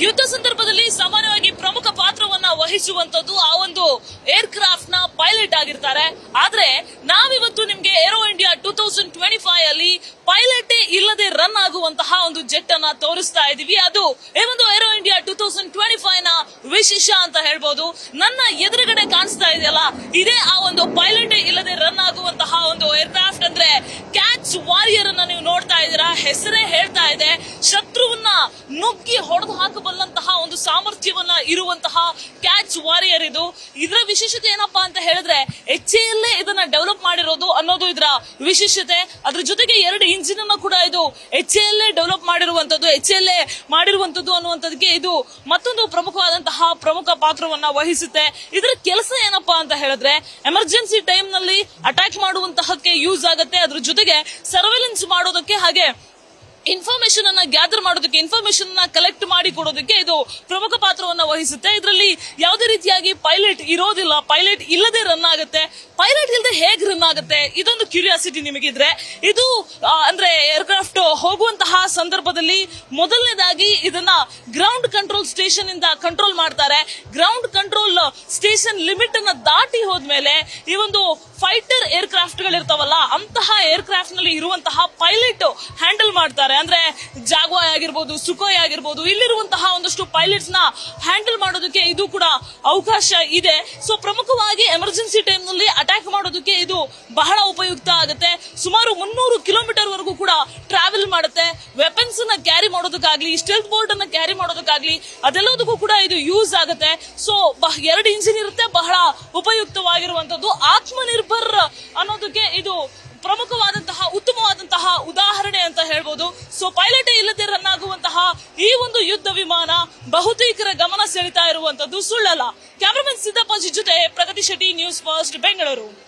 ಯುದ್ಧ ಸಂದರ್ಭದಲ್ಲಿ ಸಾಮಾನ್ಯವಾಗಿ ಪ್ರಮುಖ ಪಾತ್ರವನ್ನ ವಹಿಸುವಂತದ್ದು ಆ ಒಂದು ಏರ್ ಕ್ರಾಫ್ಟ್ ನ ಪೈಲಟ್ ಆಗಿರ್ತಾರೆ. ಆದ್ರೆ ನಾವಿವತ್ತು ನಿಮ್ಗೆ ಏರೋ ಇಂಡಿಯಾ 2025 ಅಲ್ಲಿ ಪೈಲಟ್ ಇಲ್ಲದೆ ರನ್ ಆಗುವಂತಹ ಒಂದು ಜೆಟ್ ಅನ್ನ ತೋರಿಸ್ತಾ ಇದೀವಿ. ಅದು ಈ ಒಂದು ಏರೋ ಇಂಡಿಯಾ 2025 ನ ವಿಶೇಷ ಅಂತ ಹೇಳ್ಬೋದು. ನನ್ನ ಎದುರುಗಡೆ ಕಾಣಿಸ್ತಾ ಇದೆಯಲ್ಲ, ಇದೇ ಆ ಒಂದು ಪೈಲಟ್ ಇಲ್ಲದೆ ರನ್ ಆಗುವಂತಹ ಒಂದು ಏರ್ ಕ್ರಾಫ್ಟ್. ಅಂದ್ರೆ ಕ್ಯಾಚ್ ವಾರಿಯರ್ ಅನ್ನ ನೀವು ನೋಡ್ತಾ ಇದ್ದೀರಾ. ಹೆಸರೇ ಹೇಳ್ತಾ ಇದೆ, ಶತ್ರುವನ್ನ ನುಗ್ಗಿ ಹೊಡೆದು ಹಾಕಬಲ್ಲಂತಹ ಒಂದು ಸಾಮರ್ಥ್ಯವನ್ನ ಇರುವಂತಹ ಕ್ಯಾಚ್ ವಾರಿಯರ್ ಇದು. ಇದರ ವಿಶೇಷತೆ ಏನಪ್ಪಾ ಅಂತ ಹೇಳಿದ್ರೆ HAL ಇದನ್ನ ಡೆವಲಪ್ ಮಾಡಿರೋದು ಅನ್ನೋದು ಇದರ ವಿಶೇಷತೆ. ಅದ್ರ ಜೊತೆಗೆ 2 ಇಂಜಿನ್ ಅನ್ನ ಕೂಡ ಇದು HAL ಡೆವಲಪ್ ಮಾಡಿರುವಂತದ್ದು ಅನ್ನುವಂಥದ್ದಕ್ಕೆ ಇದು ಮತ್ತೊಂದು ಪ್ರಮುಖ ಪಾತ್ರವನ್ನ ವಹಿಸುತ್ತೆ. ಇದರ ಕೆಲಸ ಏನಪ್ಪಾ ಅಂತ ಹೇಳಿದ್ರೆ ಎಮರ್ಜೆನ್ಸಿ ಟೈಮ್ ನಲ್ಲಿ ಅಟ್ಯಾಕ್ ಮಾಡುವಂತಹಕ್ಕೆ ಯೂಸ್ ಆಗುತ್ತೆ. ಅದ್ರ ಜೊತೆಗೆ ಸರ್ವೆಲೆನ್ಸ್ ಮಾಡೋದಕ್ಕೆ, ಹಾಗೆ ಇನ್ಫಾರ್ಮೇಶನ್ ಅನ್ನ ಗ್ಯಾದರ್ ಮಾಡೋದಕ್ಕೆ, ಇನ್ಫಾರ್ಮೇಶನ್ ಅನ್ನ ಕಲೆಕ್ಟ್ ಮಾಡಿ ಕೊಡೋದಕ್ಕೆ ಇದು ಪ್ರಮುಖ ಪಾತ್ರವನ್ನ ವಹಿಸುತ್ತೆ. ಇದರಲ್ಲಿ ಯಾವುದೇ ರೀತಿಯಾಗಿ ಪೈಲಟ್ ಇರೋದಿಲ್ಲ, ಪೈಲಟ್ ಇಲ್ಲದೆ ರನ್ ಆಗುತ್ತೆ. ಪೈಲಟ್ ಇಲ್ಲದೆ ಹೇಗ್ ರನ್ ಆಗುತ್ತೆ, ಇದೊಂದು ಕ್ಯೂರಿಯಾಸಿಟಿ ನಿಮಗಿದ್ರೆ, ಇದು ಅಂದ್ರೆ ಏರ್ಕ್ರಾಫ್ಟ್ ಹೋಗುವಂತಹ ಸಂದರ್ಭದಲ್ಲಿ ಮೊದಲನೇದಾಗಿ ಇದನ್ನ ಗ್ರೌಂಡ್ ಕಂಟ್ರೋಲ್ ಸ್ಟೇಷನ್ ಇಂದ ಕಂಟ್ರೋಲ್ ಮಾಡ್ತಾರೆ. ಗ್ರೌಂಡ್ ಕಂಟ್ರೋಲ್ ಸ್ಟೇಷನ್ ಲಿಮಿಟ್ ಅನ್ನ ದಾಟಿ ಹೋದ್ಮೇಲೆ ಈ ಒಂದು ಫೈಟರ್ ಏರ್ಕ್ರಾಫ್ಟ್ ಗಳಿರ್ತಾವಲ್ಲ, ಅಂತಹ ಏರ್ಕ್ರಾಫ್ಟ್ ನಲ್ಲಿ ಇರುವಂತಹ ಪೈಲಟ್ ಹ್ಯಾಂಡಲ್ ಮಾಡ್ತಾರೆ. ಅಂದ್ರೆ ಜಾಗ್ವಾಯ್ ಆಗಿರ್ಬೋದು, ಸುಖೋಯ್ ಆಗಿರ್ಬೋದು, ಇಲ್ಲಿರುವಂತಹ ಒಂದಷ್ಟು ಪೈಲಟ್ಸ್ ನ ಹ್ಯಾಂಡಲ್ ಮಾಡೋದಕ್ಕೆ ಇದು ಕೂಡ ಅವಕಾಶ ಇದೆ. ಸೊ ಪ್ರಮುಖವಾಗಿ ಎಮರ್ಜೆನ್ಸಿ ಟೈಮ್ ನಲ್ಲಿ ಅಟ್ಯಾಕ್ ಮಾಡೋದಕ್ಕೆ ಇದು ಬಹಳ ಉಪಯುಕ್ತ ಆಗುತ್ತೆ. ಸುಮಾರು 300 ಕಿಲೋಮೀಟರ್ ವರೆಗೂ ಕೂಡ ಟ್ರಾವೆಲ್ ಮಾಡುತ್ತೆ. ವೆಪನ್ಸ್ ನ ಕ್ಯಾರಿ ಮಾಡೋದಕ್ಕಾಗ್ಲಿ, ಸ್ಟೆಲ್ತ್ ಬೋರ್ಡ್ ಅನ್ನ ಕ್ಯಾರಿ ಮಾಡೋದಕ್ಕಾಗ್ಲಿ, ಅದೆಲ್ಲದಕ್ಕೂ ಕೂಡ ಇದು ಯೂಸ್ ಆಗುತ್ತೆ. ಸೊ 2 ಇಂಜಿನ್ ಇರುತ್ತೆ, ಬಹಳ ಉಪಯುಕ್ತವಾಗಿರುವಂತದ್ದು. ಆತ್ಮನಿರ್ಭರ್ ಅನ್ನೋದಕ್ಕೆ ಇದು ಉತ್ತಮವಾದಂತಹ ಉದಾಹರಣೆ ಅಂತ ಹೇಳ್ಬೋದು. ಸೊ ಪೈಲಟ್ ಇಲ್ಲದೆ ರನ್ ಆಗುವಂತಹ ಈ ಒಂದು ಯುದ್ಧ ವಿಮಾನ ಬಹುತೇಕರ ಗಮನ ಸೆಳೀತಾ ಇರುವಂತದ್ದು ಸುಳ್ಳಲ್ಲ. ಕ್ಯಾಮರಾಮನ್ ಸಿದ್ದಪ್ಪಾಜಿ ಜೊತೆ ಪ್ರಗತಿ ಶೆಟ್ಟಿ, ನ್ಯೂಸ್ ಫಸ್ಟ್, ಬೆಂಗಳೂರು.